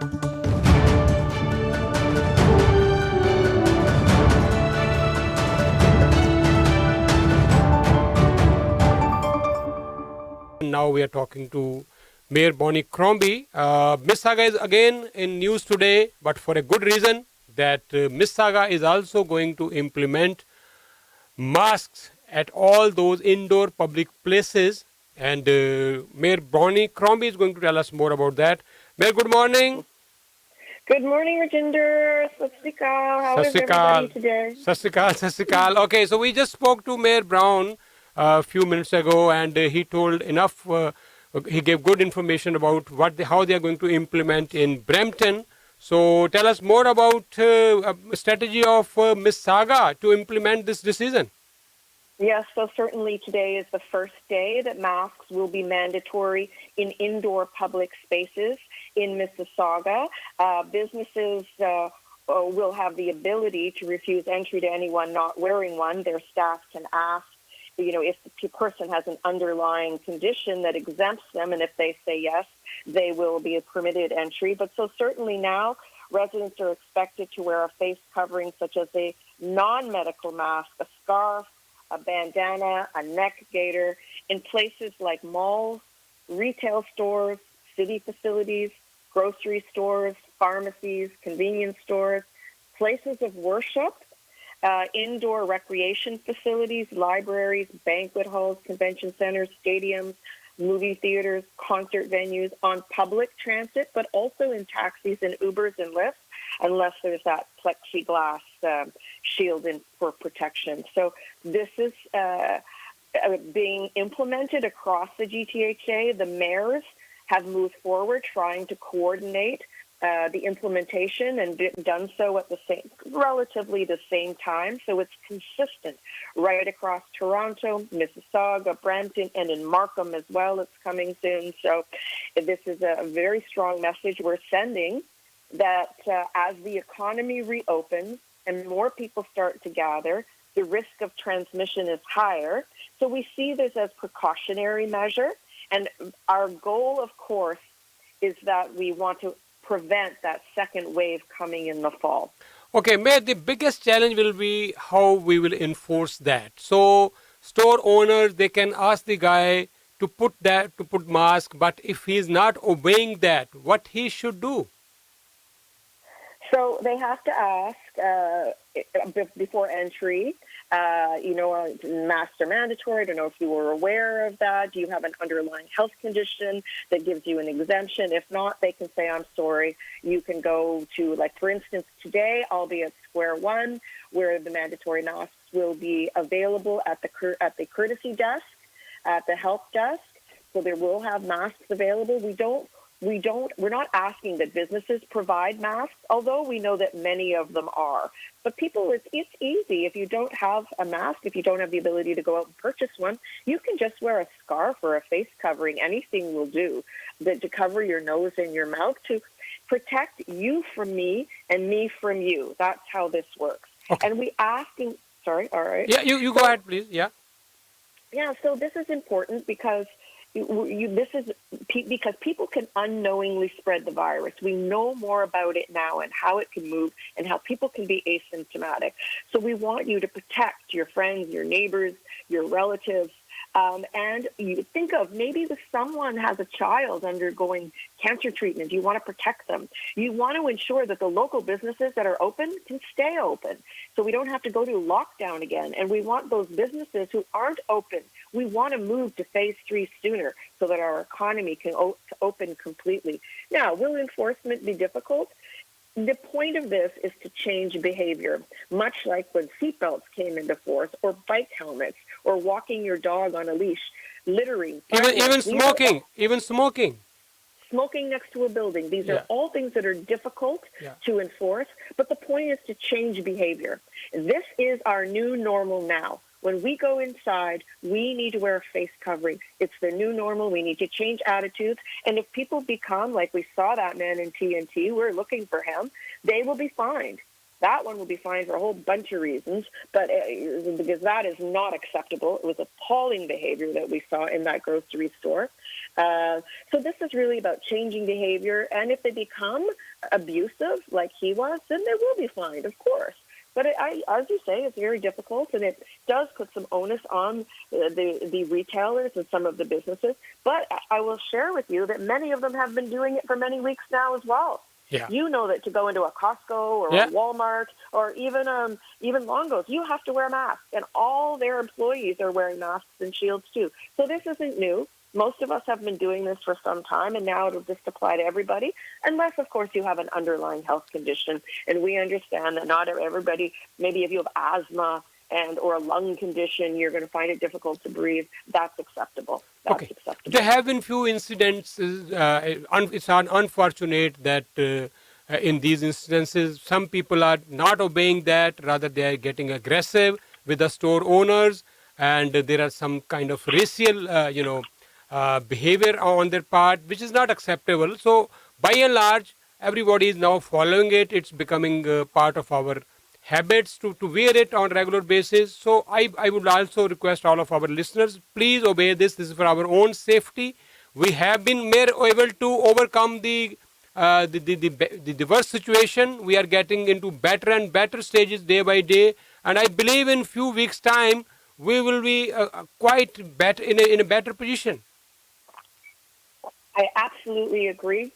Now we are talking to Mayor Bonnie Crombie. Mississauga is again in news today, but for a good reason, that Mississauga is also going to implement masks at all those indoor public places. And Mayor Bonnie Crombie is going to tell us more about that. Mayor, good morning. Good morning, Rajinder. Sat Sri Akal. How is everybody today? Sat Sri Akal, Sat Sri Akal. Okay, so we just spoke to Mayor Brown a few minutes ago, and he told enough. He gave good information about how they are going to implement in Brampton. So tell us more about strategy of Mississauga to implement this decision. Yes, so certainly today is the first day that masks will be mandatory in indoor public spaces in Mississauga. Businesses will have the ability to refuse entry to anyone not wearing one. Their staff can ask, if the person has an underlying condition that exempts them, and if they say yes, they will be permitted entry. But so certainly now, residents are expected to wear a face covering such as a non-medical mask, a scarf, a bandana, a neck gaiter, in places like malls, retail stores, city facilities, grocery stores, pharmacies, convenience stores, places of worship, indoor recreation facilities, libraries, banquet halls, convention centers, stadiums, movie theaters, concert venues, on public transit, but also in taxis and Ubers and Lyfts, unless there's that plexiglass shield for protection. So this is being implemented across the GTHA. The mayors have moved forward trying to coordinate the implementation and done so at relatively the same time. So it's consistent right across Toronto, Mississauga, Brampton, and in Markham as well. It's coming soon. So this is a very strong message we're sending that as the economy reopens and more people start to gather, the risk of transmission is higher. So we see this as precautionary measure. And our goal, of course, is that we want to prevent that second wave coming in the fall. Okay, Mayor, the biggest challenge will be how we will enforce that. So store owners, they can ask the guy to put mask, but if he's not obeying that, what he should do? So they have to ask before entry, masks are mandatory. I don't know if you were aware of that. Do you have an underlying health condition that gives you an exemption? If not, they can say, I'm sorry. You can go to, for instance, today I'll be at Square One, where the mandatory masks will be available at the courtesy desk, at the help desk. So they will have masks available. We're not asking that businesses provide masks, although we know that many of them are. But people, it's easy. If you don't have a mask, if you don't have the ability to go out and purchase one, you can just wear a scarf or a face covering. Anything will do to cover your nose and your mouth to protect you from me and me from you. That's how this works. Okay. And sorry, all right. Yeah, you go ahead, please. Yeah. Yeah, so this is important because because people can unknowingly spread the virus. We know more about it now and how it can move and how people can be asymptomatic. So we want you to protect your friends, your neighbors, your relatives. And you think of maybe if someone has a child undergoing cancer treatment, you want to protect them. You want to ensure that the local businesses that are open can stay open so we don't have to go to lockdown again. And we want those businesses who aren't open, we want to move to phase 3 sooner so that our economy can open completely. Now, will enforcement be difficult? The point of this is to change behavior, much like when seatbelts came into force, or bike helmets, or walking your dog on a leash, littering. Even smoking. Smoking next to a building. These are all things that are difficult to enforce, but the point is to change behavior. This is our new normal now. When we go inside, we need to wear a face covering. It's the new normal. We need to change attitudes. And if people become, like we saw that man in TNT, we're looking for him, they will be fined. That one will be fined for a whole bunch of reasons, but because that is not acceptable. It was appalling behavior that we saw in that grocery store. So this is really about changing behavior. And if they become abusive like he was, then they will be fined, of course. But as you say, it's very difficult, and it does put some onus on the retailers and some of the businesses. But I will share with you that many of them have been doing it for many weeks now as well. Yeah. You know that to go into a Costco or a Walmart or even Longo's, you have to wear a mask, and all their employees are wearing masks and shields too. So this isn't new. Most of us have been doing this for some time, and now it'll just apply to everybody, unless, of course, you have an underlying health condition. And we understand that not everybody, maybe if you have asthma or a lung condition, you're going to find it difficult to breathe. That's acceptable. That's acceptable. There have been few incidents. It's unfortunate that in these instances, some people are not obeying that. Rather, they are getting aggressive with the store owners, and there are some kind of racial, behavior on their part, which is not acceptable. So, by and large, everybody is now following it. It's becoming part of our habits to wear it on regular basis. So, I would also request all of our listeners, please obey this. This is for our own safety. We have been able to overcome the worst situation. We are getting into better and better stages day by day. And I believe in few weeks' time, we will be quite better in a better position. I absolutely agree.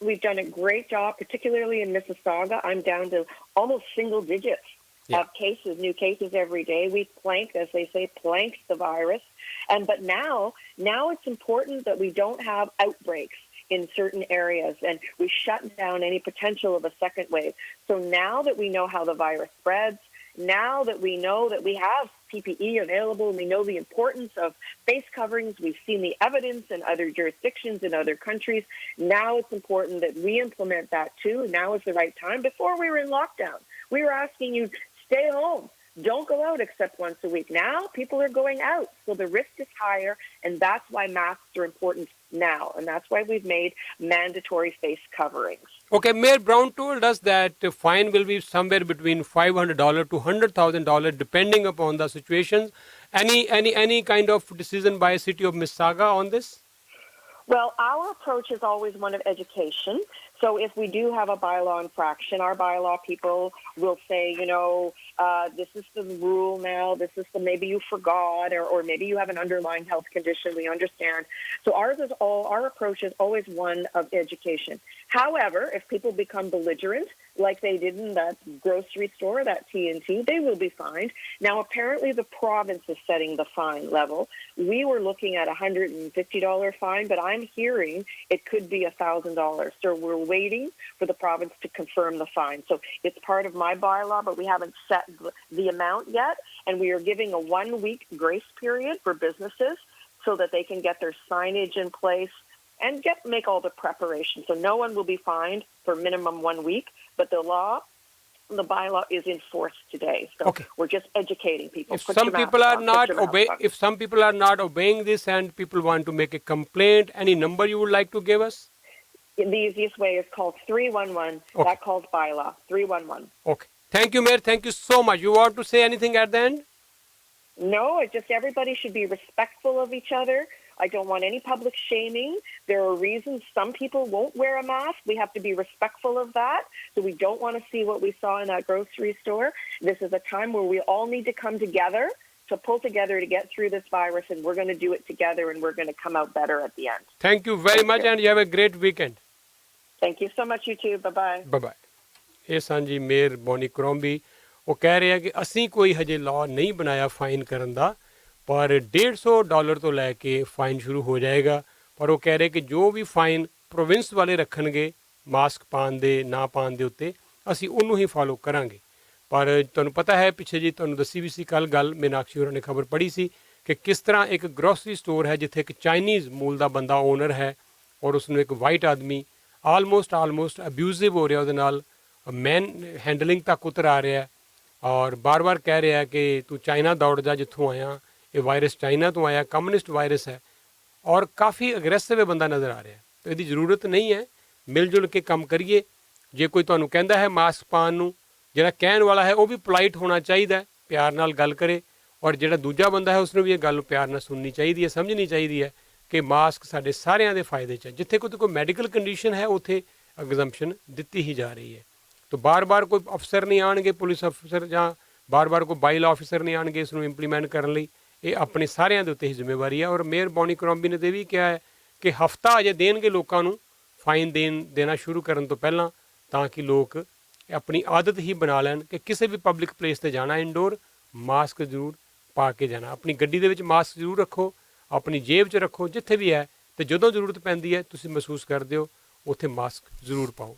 We've done a great job, particularly in Mississauga. I'm down to almost single digits of cases, new cases every day. We planked, as they say, planked the virus. But now it's important that we don't have outbreaks in certain areas, and we shut down any potential of a second wave. So now that we know how the virus spreads, now that we know that we have PPE available, and we know the importance of face coverings, we've seen the evidence in other jurisdictions in other countries, now it's important that we implement that too. Now is the right time. Before we were in lockdown, we were asking you, stay home. Don't go out except once a week. Now people are going out, so the risk is higher, and that's why masks are important now, and that's why we've made mandatory face coverings. Okay, Mayor Brown told us that the fine will be somewhere between $500 to $100,000 depending upon the situations. Any kind of decision by City of Mississauga on this? Well, our approach is always one of education. So if we do have a bylaw infraction, our bylaw people will say, this is the rule now, maybe you forgot, or maybe you have an underlying health condition, we understand. So our approach is always one of education. However, if people become belligerent, like they did in that grocery store, that T&T, they will be fined. Now, apparently the province is setting the fine level. We were looking at a $150 fine, but I'm hearing it could be $1,000. So we're waiting for the province to confirm the fine. So it's part of my bylaw, but we haven't set the amount yet. And we are giving a 1-week grace period for businesses so that they can get their signage in place and make all the preparation. So no one will be fined for minimum 1 week, but the bylaw is in force today. So we're just educating people. If some people are not obeying this and people want to make a complaint, any number you would like to give us? The easiest way is call 311. That calls bylaw, 311. Okay. Thank you, Mayor. Thank you so much. You want to say anything at the end? No, it's just everybody should be respectful of each other. I don't want any public shaming. There are reasons some people won't wear a mask. We have to be respectful of that. So we don't want to see what we saw in that grocery store. This is a time where we all need to come together, to pull together to get through this virus, and we're going to do it together, and we're going to come out better at the end. Thank you very much, and you have a great weekend. Thank you so much, you too. Bye-bye. Bye-bye. ਇਹ ਸਾਂਝੀ mayor Bonnie ਕਰੋਂਬੀ ਉਹ ਕਹਿ ਰਿਹਾ ਕਿ ਅਸੀਂ ਕੋਈ ਹਜੇ law ਨਹੀਂ ਬਣਾਇਆ ਫਾਈਨ ਕਰਨ ਦਾ, ਪਰ $150 ਤੋਂ ਲੈ ਕੇ ਫਾਈਨ ਸ਼ੁਰੂ ਹੋ ਜਾਏਗਾ। ਪਰ ਉਹ ਕਹਿ ਰਹੇ ਕਿ ਜੋ ਵੀ ਫਾਈਨ ਪ੍ਰੋਵਿੰਸ ਵਾਲੇ ਰੱਖਣਗੇ ਮਾਸਕ ਪਾਉਣ ਦੇ ਨਾ ਪਾਉਣ ਦੇ ਉੱਤੇ, ਅਸੀਂ ਉਹਨੂੰ ਹੀ ਫਾਲੋ ਕਰਾਂਗੇ। ਪਰ ਤੁਹਾਨੂੰ ਪਤਾ ਹੈ, ਪਿੱਛੇ ਜੀ ਤੁਹਾਨੂੰ ਦੱਸੀ ਵੀ ਸੀ ਕੱਲ੍ਹ ਗੱਲ, ਮੀਨਾਕਸ਼ੀ ਹੋਰਾਂ ਨੇ ਖਬਰ ਪੜ੍ਹੀ ਸੀ ਕਿ ਕਿਸ ਤਰ੍ਹਾਂ ਇੱਕ ਗਰੋਸਰੀ ਸਟੋਰ ਹੈ ਜਿੱਥੇ ਇੱਕ ਚਾਈਨੀਜ਼ ਮੂਲ ਦਾ ਬੰਦਾ ਓਨਰ ਹੈ, ਔਰ ਉਸਨੂੰ ਇੱਕ ਵਾਈਟ ਆਦਮੀ ਆਲਮੋਸਟ ਅਬਿਊਜ਼ਿਵ ਹੋ ਰਿਹਾ, ਉਹਦੇ ਨਾਲ ਮੈਨ ਹੈਂਡਲਿੰਗ ਤੱਕ ਉਤਰ ਆ ਰਿਹਾ, ਔਰ ਬਾਰ-ਬਾਰ ਕਹਿ ਰਿਹਾ ਕਿ ਤੂੰ ਚਾਈਨਾ ਦੌੜ ਜਾ ਜਿੱਥੋਂ ਆਇਆ, ਇਹ ਵਾਇਰਸ ਚਾਈਨਾ ਤੋਂ ਆਇਆ, ਕਮਿਊਨਿਸਟ ਵਾਇਰਸ ਹੈ, ਔਰ ਕਾਫੀ ਅਗਰੈਸਿਵ ਇਹ ਬੰਦਾ ਨਜ਼ਰ ਆ ਰਿਹਾ। ਤਾਂ ਇਹਦੀ ਜ਼ਰੂਰਤ ਨਹੀਂ ਹੈ, ਮਿਲ ਜੁਲ ਕੇ ਕੰਮ ਕਰੀਏ। ਜੇ ਕੋਈ ਤੁਹਾਨੂੰ ਕਹਿੰਦਾ ਹੈ ਮਾਸਕ ਪਾਉਣ ਨੂੰ, ਜਿਹੜਾ ਕਹਿਣ ਵਾਲਾ ਹੈ ਉਹ ਵੀ ਪੋਲਾਈਟ ਹੋਣਾ ਚਾਹੀਦਾ, ਪਿਆਰ ਨਾਲ ਗੱਲ ਕਰੇ, ਔਰ ਜਿਹੜਾ ਦੂਜਾ ਬੰਦਾ ਹੈ ਉਸਨੂੰ ਵੀ ਇਹ ਗੱਲ ਪਿਆਰ ਨਾਲ ਸੁਣਨੀ ਚਾਹੀਦੀ ਹੈ, ਸਮਝਣੀ ਚਾਹੀਦੀ ਹੈ ਕਿ ਮਾਸਕ ਸਾਡੇ ਸਾਰਿਆਂ ਦੇ ਫਾਇਦੇ 'ਚ ਹੈ। ਜਿੱਥੇ ਕੋਈ ਮੈਡੀਕਲ ਕੰਡੀਸ਼ਨ ਹੈ ਉੱਥੇ ਐਗਜ਼ੰਪਸ਼ਨ ਦਿੱਤੀ ਹੀ ਜਾ ਰਹੀ ਹੈ। ਤਾਂ ਬਾਰ-ਬਾਰ ਕੋਈ ਅਫਸਰ ਨਹੀਂ ਆਉਣਗੇ, ਪੁਲਿਸ ਅਫਸਰ ਜਾਂ ਬਾਰ-ਬਾਰ ਕੋਈ ਬਾਈਲ ਆਫਿਸਰ ਨਹੀਂ ਆਉਣਗੇ ਇਸ ਨੂੰ ਇੰਪਲੀਮੈਂਟ ਕਰਨ ਲਈ। ਇਹ ਆਪਣੇ ਸਾਰਿਆਂ ਦੇ ਉੱਤੇ ਹੀ ਜ਼ਿੰਮੇਵਾਰੀ ਹੈ। ਔਰ ਮੇਅਰ ਬੌਨੀ ਕਰੋਂਬੀ ਨੇ ਇਹ ਵੀ ਕਿਹਾ ਹੈ ਕਿ ਹਫ਼ਤਾ ਅਜੇ ਦੇਣਗੇ ਲੋਕਾਂ ਨੂੰ ਫਾਈਨ ਦੇਣਾ ਸ਼ੁਰੂ ਕਰਨ ਤੋਂ ਪਹਿਲਾਂ, ਤਾਂ ਕਿ ਲੋਕ ਆਪਣੀ ਆਦਤ ਹੀ ਬਣਾ ਲੈਣ ਕਿ ਕਿਸੇ ਵੀ ਪਬਲਿਕ ਪਲੇਸ 'ਤੇ ਜਾਣਾ ਇੰਡੋਰ ਮਾਸਕ ਜ਼ਰੂਰ ਪਾ ਕੇ ਜਾਣਾ। ਆਪਣੀ ਗੱਡੀ ਦੇ ਵਿੱਚ ਮਾਸਕ ਜ਼ਰੂਰ ਰੱਖੋ, ਆਪਣੀ ਜੇਬ 'ਚ ਰੱਖੋ, ਜਿੱਥੇ ਵੀ ਹੈ, ਅਤੇ ਜਦੋਂ ਜ਼ਰੂਰਤ ਪੈਂਦੀ ਹੈ ਤੁਸੀਂ ਮਹਿਸੂਸ ਕਰਦੇ ਹੋ ਉੱਥੇ ਮਾਸਕ ਜ਼ਰੂਰ ਪਾਓ।